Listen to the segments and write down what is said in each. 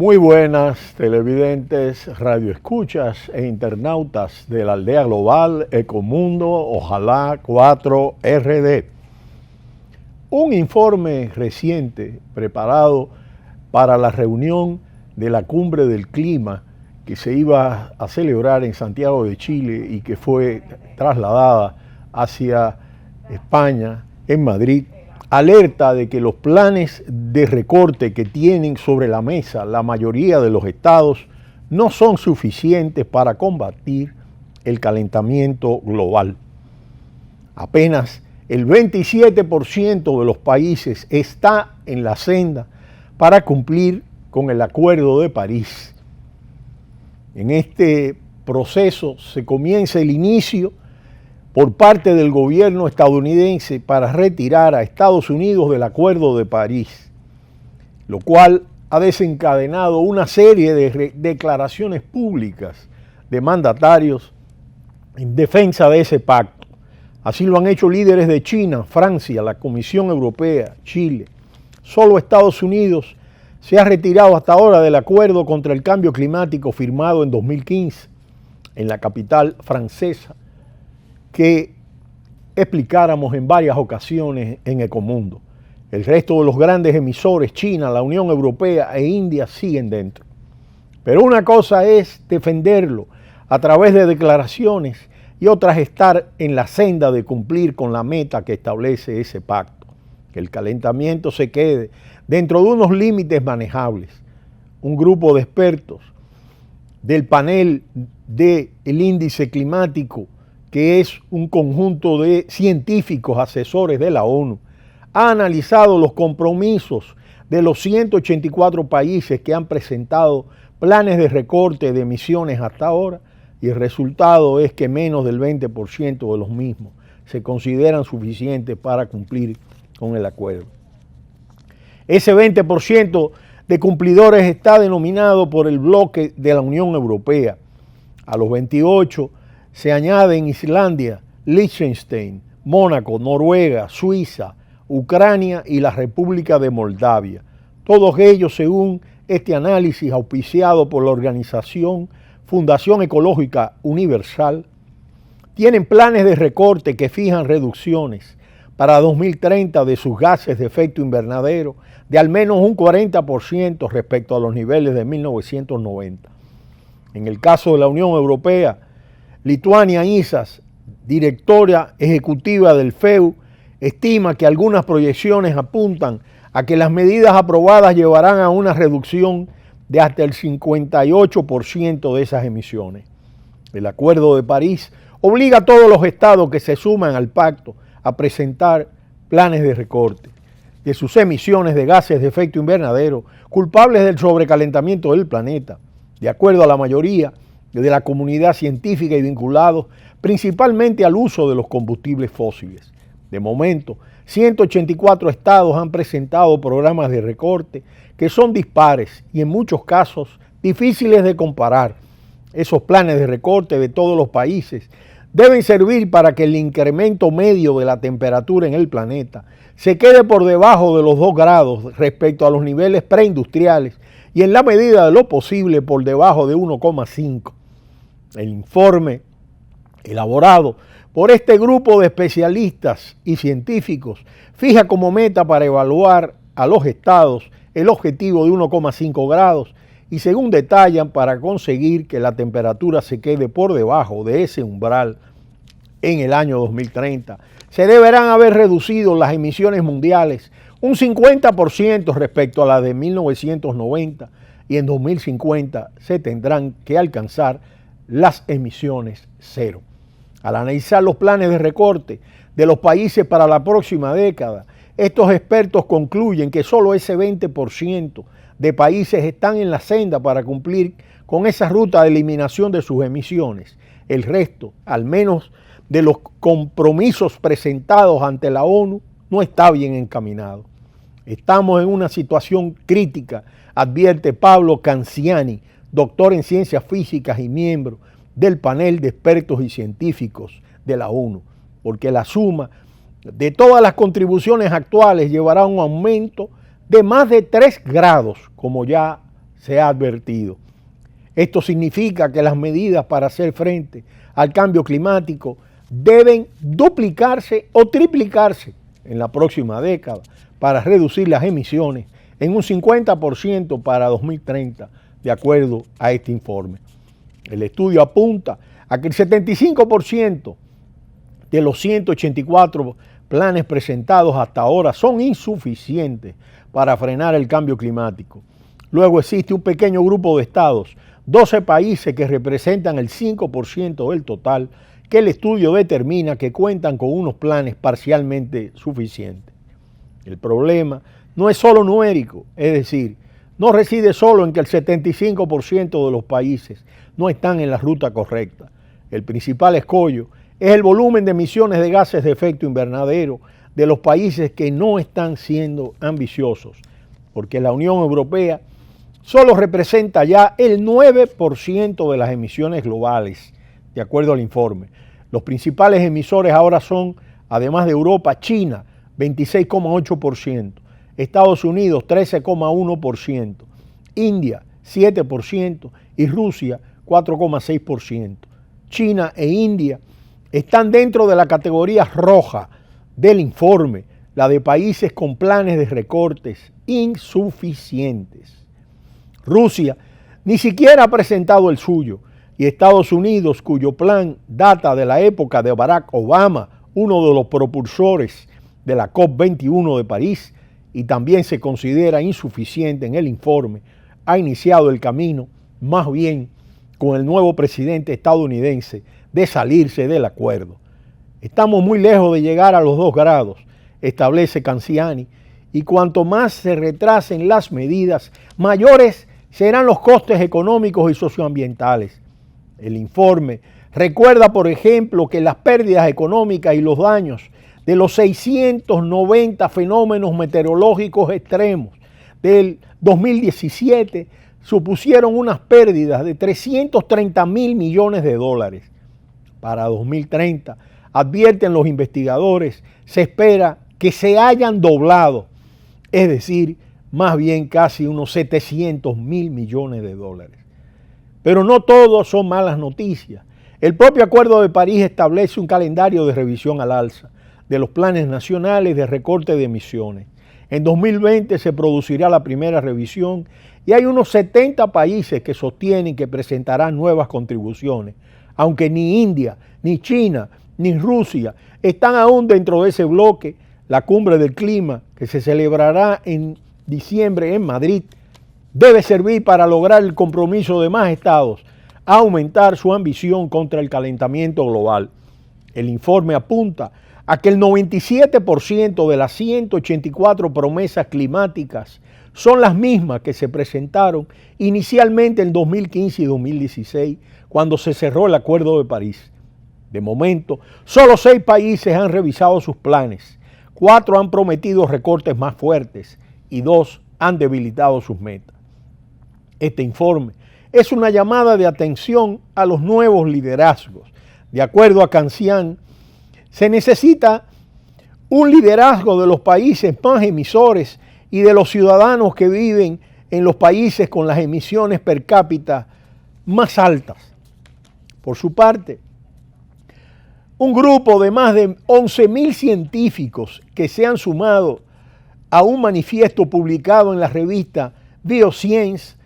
Muy buenas televidentes, radioescuchas e internautas de la aldea global Ecomundo, ojalá 4RD. Un informe reciente preparado para la reunión de la Cumbre del Clima que se iba a celebrar en Santiago de Chile y que fue trasladada hacia España, en Madrid, alerta de que los planes de recorte que tienen sobre la mesa la mayoría de los estados no son suficientes para combatir el calentamiento global. Apenas el 27% de los países está en la senda para cumplir con el Acuerdo de París. En este proceso se comienza el inicio por parte del gobierno estadounidense para retirar a Estados Unidos del Acuerdo de París, lo cual ha desencadenado una serie de declaraciones públicas de mandatarios en defensa de ese pacto. Así lo han hecho líderes de China, Francia, la Comisión Europea, Chile. Solo Estados Unidos se ha retirado hasta ahora del acuerdo contra el cambio climático firmado en 2015 en la capital francesa, que explicáramos en varias ocasiones en Ecomundo. El resto de los grandes emisores, China, la Unión Europea e India, siguen dentro. Pero una cosa es defenderlo a través de declaraciones y otra es estar en la senda de cumplir con la meta que establece ese pacto, que el calentamiento se quede dentro de unos límites manejables. Un grupo de expertos del panel del índice climático, que es un conjunto de científicos asesores de la ONU, ha analizado los compromisos de los 184 países que han presentado planes de recorte de emisiones hasta ahora, y el resultado es que menos del 20% de los mismos se consideran suficientes para cumplir con el acuerdo. Ese 20% de cumplidores está denominado por el bloque de la Unión Europea. A los 28 se añaden Islandia, Liechtenstein, Mónaco, Noruega, Suiza, Ucrania y la República de Moldavia. Todos ellos, según este análisis auspiciado por la organización Fundación Ecológica Universal, tienen planes de recorte que fijan reducciones para 2030 de sus gases de efecto invernadero de al menos un 40% respecto a los niveles de 1990. En el caso de la Unión Europea, Lituania Isas, directora ejecutiva del FEU, estima que algunas proyecciones apuntan a que las medidas aprobadas llevarán a una reducción de hasta el 58% de esas emisiones. El Acuerdo de París obliga a todos los estados que se suman al pacto a presentar planes de recorte de sus emisiones de gases de efecto invernadero culpables del sobrecalentamiento del planeta, de acuerdo a la mayoría de la comunidad científica y vinculados principalmente al uso de los combustibles fósiles. De momento, 184 estados han presentado programas de recorte que son dispares y en muchos casos difíciles de comparar. Esos planes de recorte de todos los países deben servir para que el incremento medio de la temperatura en el planeta se quede por debajo de los 2 grados respecto a los niveles preindustriales y en la medida de lo posible por debajo de 1,5. El informe elaborado por este grupo de especialistas y científicos fija como meta para evaluar a los estados el objetivo de 1,5 grados y según detallan para conseguir que la temperatura se quede por debajo de ese umbral en el año 2030, se deberán haber reducido las emisiones mundiales un 50% respecto a las de 1990 y en 2050 se tendrán que alcanzar las emisiones cero. Al analizar los planes de recorte de los países para la próxima década, estos expertos concluyen que solo ese 20% de países están en la senda para cumplir con esa ruta de eliminación de sus emisiones. El resto, al menos de los compromisos presentados ante la ONU, no está bien encaminado. Estamos en una situación crítica, advierte Pablo Canciani, doctor en ciencias físicas y miembro del panel de expertos y científicos de la ONU, porque la suma de todas las contribuciones actuales llevará a un aumento de más de 3 grados, como ya se ha advertido. Esto significa que las medidas para hacer frente al cambio climático deben duplicarse o triplicarse en la próxima década para reducir las emisiones en un 50% para 2030, de acuerdo a este informe. El estudio apunta a que el 75% de los 184 planes presentados hasta ahora son insuficientes para frenar el cambio climático. Luego existe un pequeño grupo de estados, 12 países que representan el 5% del total, que el estudio determina que cuentan con unos planes parcialmente suficientes. El problema no es solo numérico, es decir, no reside solo en que el 75% de los países no están en la ruta correcta. El principal escollo es el volumen de emisiones de gases de efecto invernadero de los países que no están siendo ambiciosos, porque la Unión Europea solo representa ya el 9% de las emisiones globales, de acuerdo al informe. Los principales emisores ahora son, además de Europa, China, 26,8%, Estados Unidos, 13,1%, India, 7% y Rusia, 4,6%. China e India están dentro de la categoría roja del informe, la de países con planes de recortes insuficientes. Rusia ni siquiera ha presentado el suyo, y Estados Unidos, cuyo plan data de la época de Barack Obama, uno de los propulsores de la COP21 de París, y también se considera insuficiente en el informe, ha iniciado el camino, más bien con el nuevo presidente estadounidense, de salirse del acuerdo. Estamos muy lejos de llegar a los 2 grados, establece Canziani, y cuanto más se retrasen las medidas, mayores serán los costes económicos y socioambientales. El informe recuerda, por ejemplo, que las pérdidas económicas y los daños de los 690 fenómenos meteorológicos extremos del 2017 supusieron unas pérdidas de 330.000 millones de dólares. Para 2030, advierten los investigadores, se espera que se hayan doblado, es decir, más bien casi unos 700.000 millones de dólares. Pero no todo son malas noticias. El propio Acuerdo de París establece un calendario de revisión al alza de los planes nacionales de recorte de emisiones. En 2020 se producirá la primera revisión y hay unos 70 países que sostienen que presentarán nuevas contribuciones, aunque ni India, ni China, ni Rusia están aún dentro de ese bloque. La cumbre del clima, que se celebrará en diciembre en Madrid, debe servir para lograr el compromiso de más estados a aumentar su ambición contra el calentamiento global. El informe apunta a que el 97% de las 184 promesas climáticas son las mismas que se presentaron inicialmente en 2015 y 2016, cuando se cerró el Acuerdo de París. De momento, solo 6 países han revisado sus planes, 4 han prometido recortes más fuertes y 2 han debilitado sus metas. Este informe es una llamada de atención a los nuevos liderazgos. De acuerdo a Canziani, se necesita un liderazgo de los países más emisores y de los ciudadanos que viven en los países con las emisiones per cápita más altas. Por su parte, un grupo de más de 11.000 científicos que se han sumado a un manifiesto publicado en la revista Bioscience,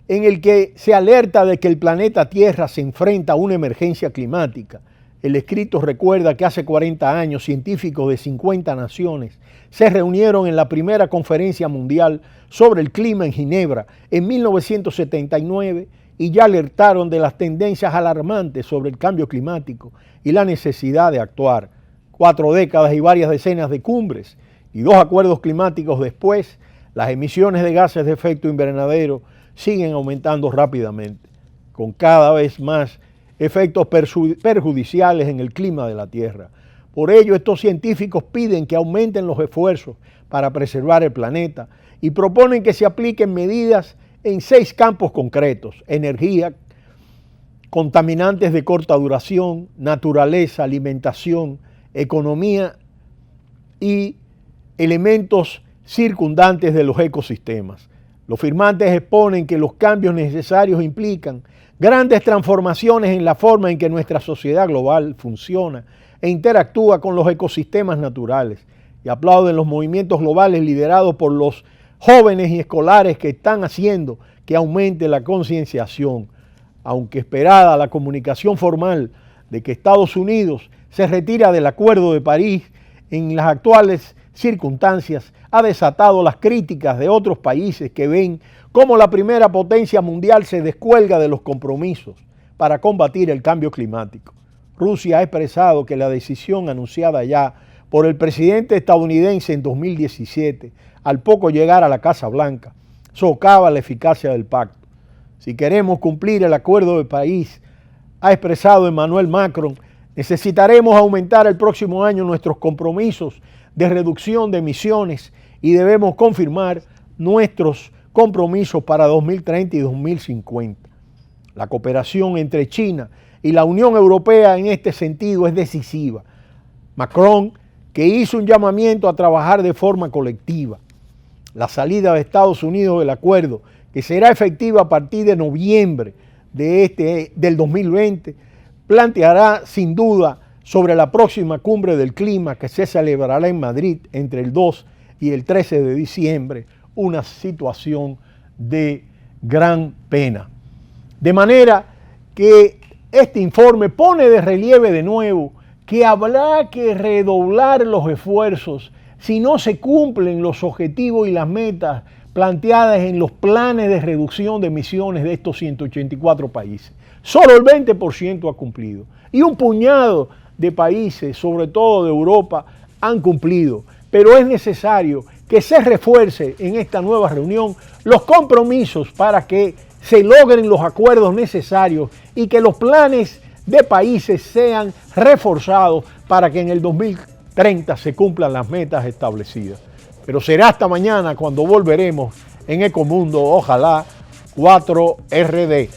en el que se alerta de que el planeta Tierra se enfrenta a una emergencia climática. El escrito recuerda que hace 40 años científicos de 50 naciones se reunieron en la primera conferencia mundial sobre el clima en Ginebra en 1979 y ya alertaron de las tendencias alarmantes sobre el cambio climático y la necesidad de actuar. 4 décadas y varias decenas de cumbres y 2 acuerdos climáticos después, las emisiones de gases de efecto invernadero siguen aumentando rápidamente, con cada vez más efectos perjudiciales en el clima de la Tierra. Por ello, estos científicos piden que aumenten los esfuerzos para preservar el planeta y proponen que se apliquen medidas en 6 campos concretos: energía, contaminantes de corta duración, naturaleza, alimentación, economía y elementos circundantes de los ecosistemas. Los firmantes exponen que los cambios necesarios implican grandes transformaciones en la forma en que nuestra sociedad global funciona e interactúa con los ecosistemas naturales, y aplauden los movimientos globales liderados por los jóvenes y escolares que están haciendo que aumente la concienciación. Aunque esperada la comunicación formal de que Estados Unidos se retira del Acuerdo de París, en las actuales circunstancias ha desatado las críticas de otros países que ven cómo la primera potencia mundial se descuelga de los compromisos para combatir el cambio climático. Rusia ha expresado que la decisión anunciada ya por el presidente estadounidense en 2017, al poco llegar a la Casa Blanca, socava la eficacia del pacto. Si queremos cumplir el Acuerdo de París, ha expresado Emmanuel Macron, necesitaremos aumentar el próximo año nuestros compromisos de reducción de emisiones y debemos confirmar nuestros compromisos para 2030 y 2050. La cooperación entre China y la Unión Europea en este sentido es decisiva. Macron, que hizo un llamamiento a trabajar de forma colectiva. La salida de Estados Unidos del acuerdo, que será efectiva a partir de noviembre del 2020, planteará sin duda sobre la próxima cumbre del clima que se celebrará en Madrid entre el 2 y el 13 de diciembre, una situación de gran pena. De manera que este informe pone de relieve de nuevo que habrá que redoblar los esfuerzos si no se cumplen los objetivos y las metas planteadas en los planes de reducción de emisiones de estos 184 países. Solo el 20% ha cumplido y un puñado de países, sobre todo de Europa, han cumplido. Pero es necesario que se refuerce en esta nueva reunión los compromisos para que se logren los acuerdos necesarios y que los planes de países sean reforzados para que en el 2030 se cumplan las metas establecidas. Pero será hasta mañana cuando volveremos en Ecomundo, ojalá 4RD.